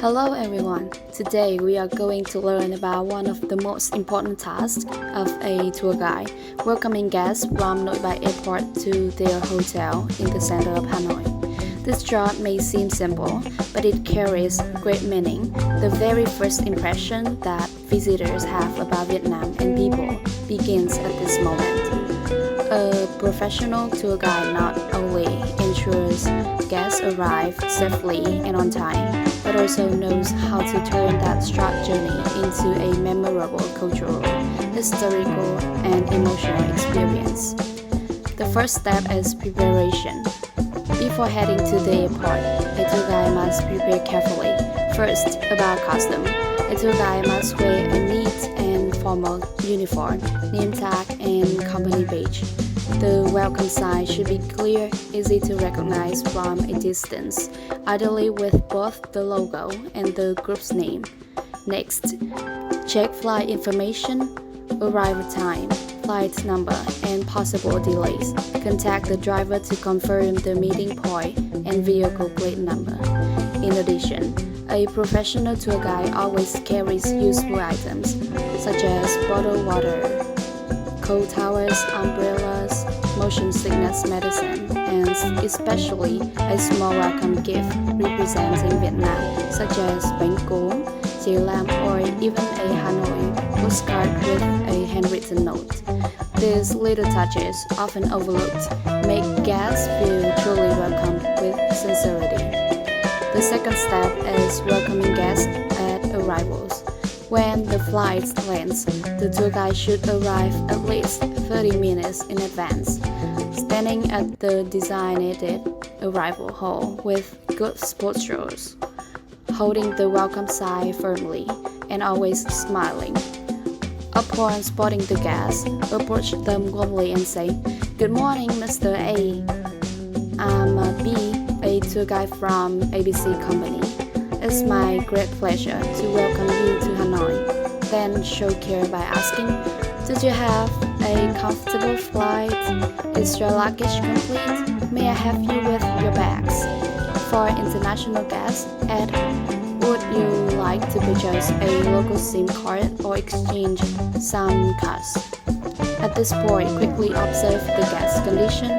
Hello everyone. Today we are going to learn about one of the most important tasks of a tour guide, welcoming guests from Noi Bai Airport to their hotel in the center of Hanoi. This job may seem simple, but it carries great meaning. The very first impression that visitors have about Vietnam and people begins at this moment. A professional tour guide not only ensures guests arrive safely and on time, but also knows how to turn that short journey into a memorable cultural, historical, and emotional experience. The first step is preparation. Before heading to the airport, a tour guide must prepare carefully. First, about costume. A tour guide must wear a neat and formal uniform, name tag, and company badge. The welcome sign should be clear, easy to recognize from a distance, ideally with both the logo and the group's name. Next, check flight information, arrival time, flight number, and possible delays. Contact the driver to confirm the meeting point and vehicle plate number. In addition, a professional tour guide always carries useful items such as bottled water, cold towels, umbrellas, motion sickness medicine, and especially a small welcome gift representing Vietnam, such as bánh cốm, chè lam, or even a Hanoi postcard with a handwritten note. These little touches, often overlooked, make guests feel truly welcomed with sincerity. The second step is welcoming guests at arrivals. When the flight lands, the tour guide should arrive at least 30 minutes in advance, standing at the designated arrival hall with good postures, holding the welcome sign firmly, and always smiling. Upon spotting the guests, approach them warmly and say, "Good morning, Mr. A. I'm B, a tour guide from ABC Company. It's my great pleasure to welcome you to Hanoi." Then show care by asking, "Did you have a comfortable flight? Is your luggage complete? May I help you with your bags?" For international guests, add, "Would you like to purchase a local SIM card or exchange some cards?" At this point, quickly observe the guest's condition,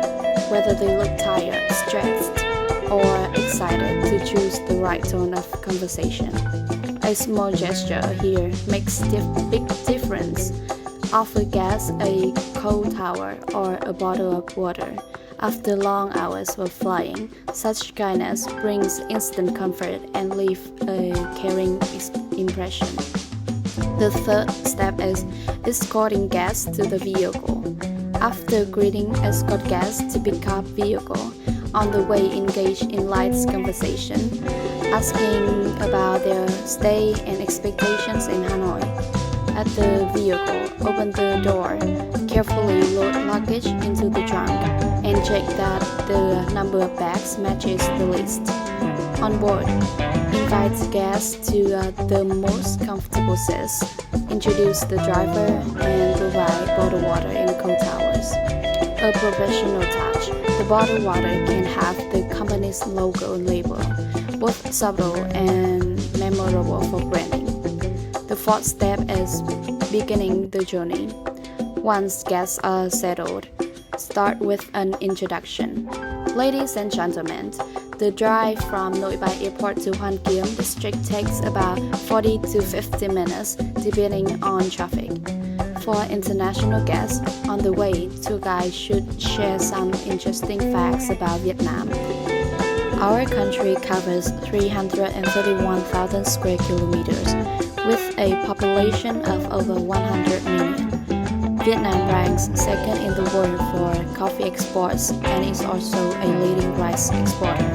whether they look tired, stressed, or excited to choose the right tone of conversation. A small gesture here makes big difference. Offer guests a cold towel or a bottle of water. After long hours of flying, such kindness brings instant comfort and leaves a caring impression. The third step is escorting guests to the vehicle. After greeting, escort guests to pick up vehicle. On the way, engage in light conversation, asking about their stay and expectations in Hanoi. At the vehicle, open the door, carefully load luggage into the trunk, and check that the number of bags matches the list. On board, invite guests to the most comfortable seats, introduce the driver, and provide bottled water and cold towels. A professional touch. The bottled water can have the company's logo and label, both subtle and memorable for branding. The fourth step is beginning the journey. Once guests are settled, start with an introduction. Ladies and gentlemen, the drive from Noi Bai Airport to Hoan Kiem district takes about 40 to 50 minutes depending on traffic. For international guests, on the way, tour guide should share some interesting facts about Vietnam. Our country covers 331,000 square kilometers, with a population of over 100 million. Vietnam ranks second in the world for coffee exports and is also a leading rice exporter.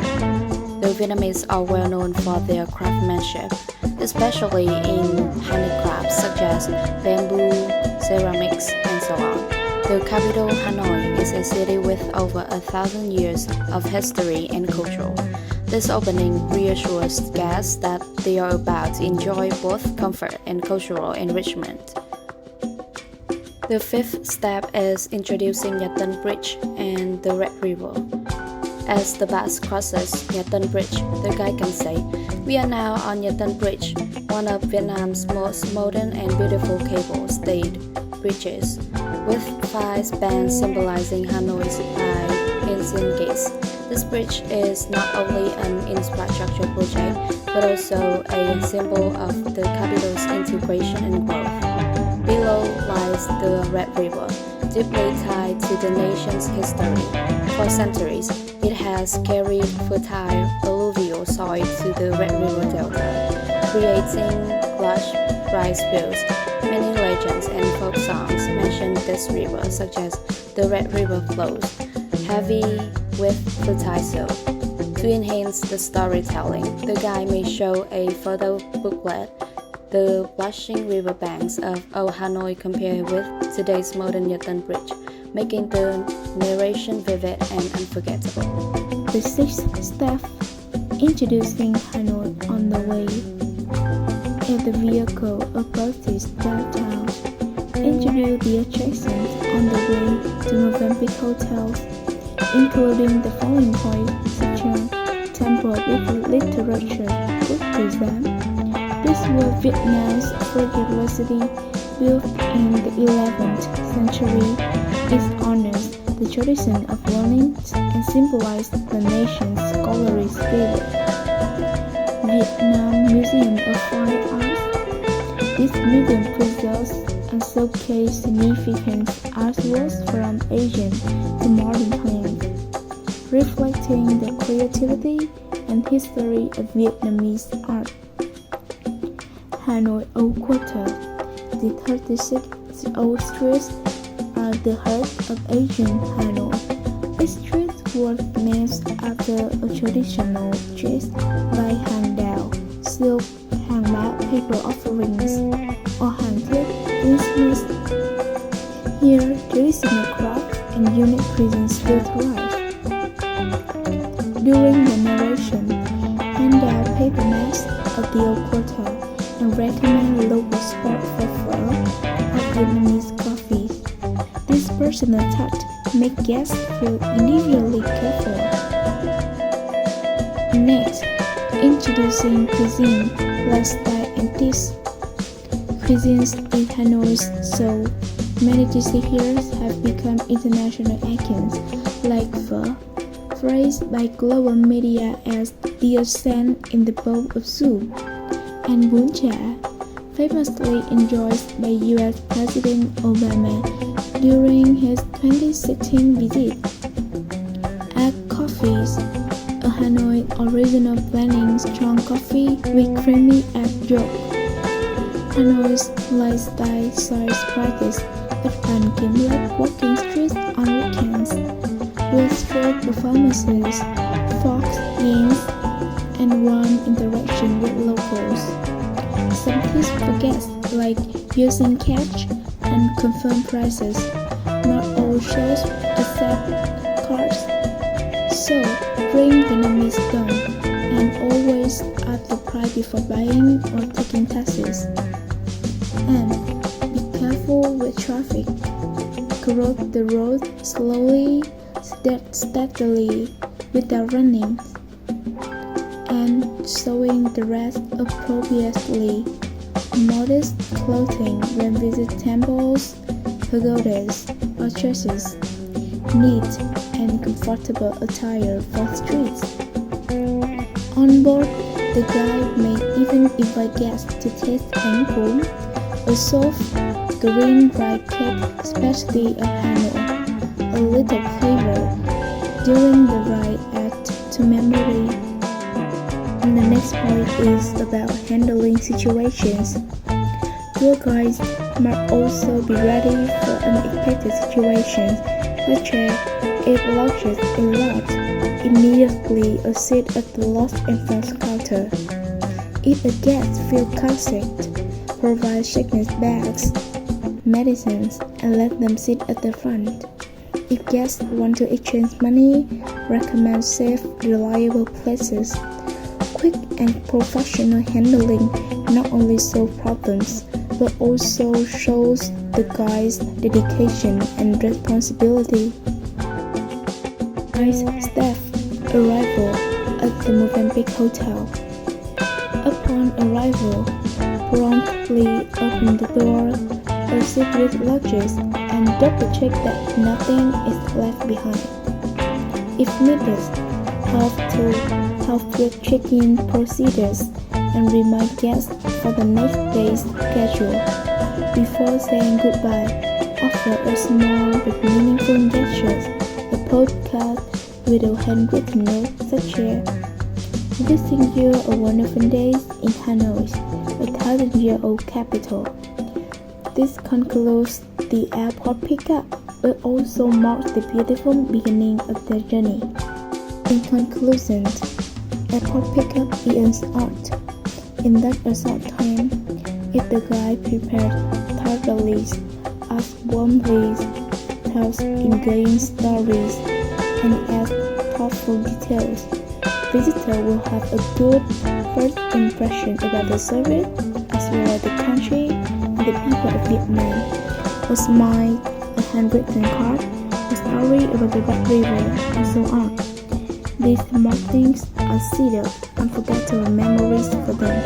The Vietnamese are well known for their craftsmanship, especially in handicrafts such as bamboo, ceramics, and so on. The capital, Hanoi, is a city with over 1,000 years of history and culture. This opening reassures guests that they are about to enjoy both comfort and cultural enrichment. The fifth step is introducing Nha Tân Bridge and the Red River. As the bus crosses Nha Tân Bridge, the guide can say, We are now on Nhật Bridge, one of Vietnam's most modern and beautiful cable-stayed bridges, with 5 spans symbolizing Hanoi's 5 ancient gates. This bridge is not only an infrastructure project, but also a symbol of the capital's integration and growth. Below lies the Red River, deeply tied to the nation's history. For centuries, it has carried fertile alluvial soil to the Red River Delta, creating lush rice fields. Many legends and folk songs mention this river, such as the Red River flows, heavy with fertile soil. To enhance the storytelling, the guide may show a photo booklet, the blushing riverbanks of old Hanoi compared with today's modern Nhật Bridge, making the narration vivid and unforgettable. The 6th step, introducing Hanoi on the way. As the vehicle approaches downtown, introduce the attractions on the way to Moven Pick Hotel, including the following points such as Temple with Literature Book Museum. This was Vietnam's first university, built in the 11th century. It honors the tradition of learning and symbolizes the nation's scholarly spirit. Vietnam Museum of Fine Arts. This museum preserves and showcases significant artworks from ancient to modern times, reflecting the creativity and history of Vietnamese art. Hanoi Old Quarter. The 36 old streets are the heart of ancient Hanoi. These streets were named after a traditional dress by hàng đào, silk, hàng mã paper offerings, or hàng thiết instruments. Here, traditional craft and unique cuisines still thrive. During the narration, hand out paper maps of the old quarter and recommend local spot for pho or Vietnamese coffee. This personal touch makes guests feel individually cared for. Next, introducing cuisine, lifestyle, and taste. Cuisines in Hanoi's soul. Many dishes here have become international icons, like pho, praised by global media as the ascent in the bowl of soup, and bún chả, famously enjoyed by U.S. President Obama during his 2016 visit. Add coffees. A Hanoi original blending strong coffee with creamy egg yolk. Hanoi's lifestyle size practice at Hoan Kiem walking streets on weekends, with street performances, folk games, and warm interaction with locals. Some tips for guests like using cash and confirm prices. Not all shows accept cards, so bring Vietnamese dong and always ask the price before buying or taking taxis. And be careful with traffic. Cross the road slowly, steadily, without running, and showing the rest appropriately. Modest clothing when visit temples, pagodas, or churches. Neat and comfortable attire for streets. On board, the guide may even invite guests to taste Bánh Cuốn, a soft, green rice cake specialty of Hanoi. A little flavor during the ride adds to memory. And the next point is about handling situations. Tour guides must also be ready for unexpected situations, such as if luggage is lost, immediately a seat at the lost entrance counter. If a guest feels homesick, provide sickness bags, medicines, and let them sit at the front. If guests want to exchange money, recommend safe, reliable places. Quick and professional handling not only solves problems, but also shows the guide's dedication and responsibility. Nice staff arrival at the Moven Pick Hotel. Upon arrival, promptly open the door, proceed with luggage, and double-check that nothing is left behind. If needed, help with check-in procedures and remind guests for the next day's schedule. Before saying goodbye, offer a small but meaningful gesture, a postcard with a handwritten note such as wishing you a wonderful day in Hanoi, a 1,000-year-old capital. This concludes the airport pickup, but also marks the beautiful beginning of their journey. In conclusion, airport pickup is art. In that a short time, if the guide prepared thoroughly, asks warmly, tells engaging stories, and adds thoughtful details, visitor will have a good first impression about the service as well as the country and the people of Vietnam. A smile, a handwritten card, a story about the Red River, and so on. These small things are sealed unforgettable memories for them.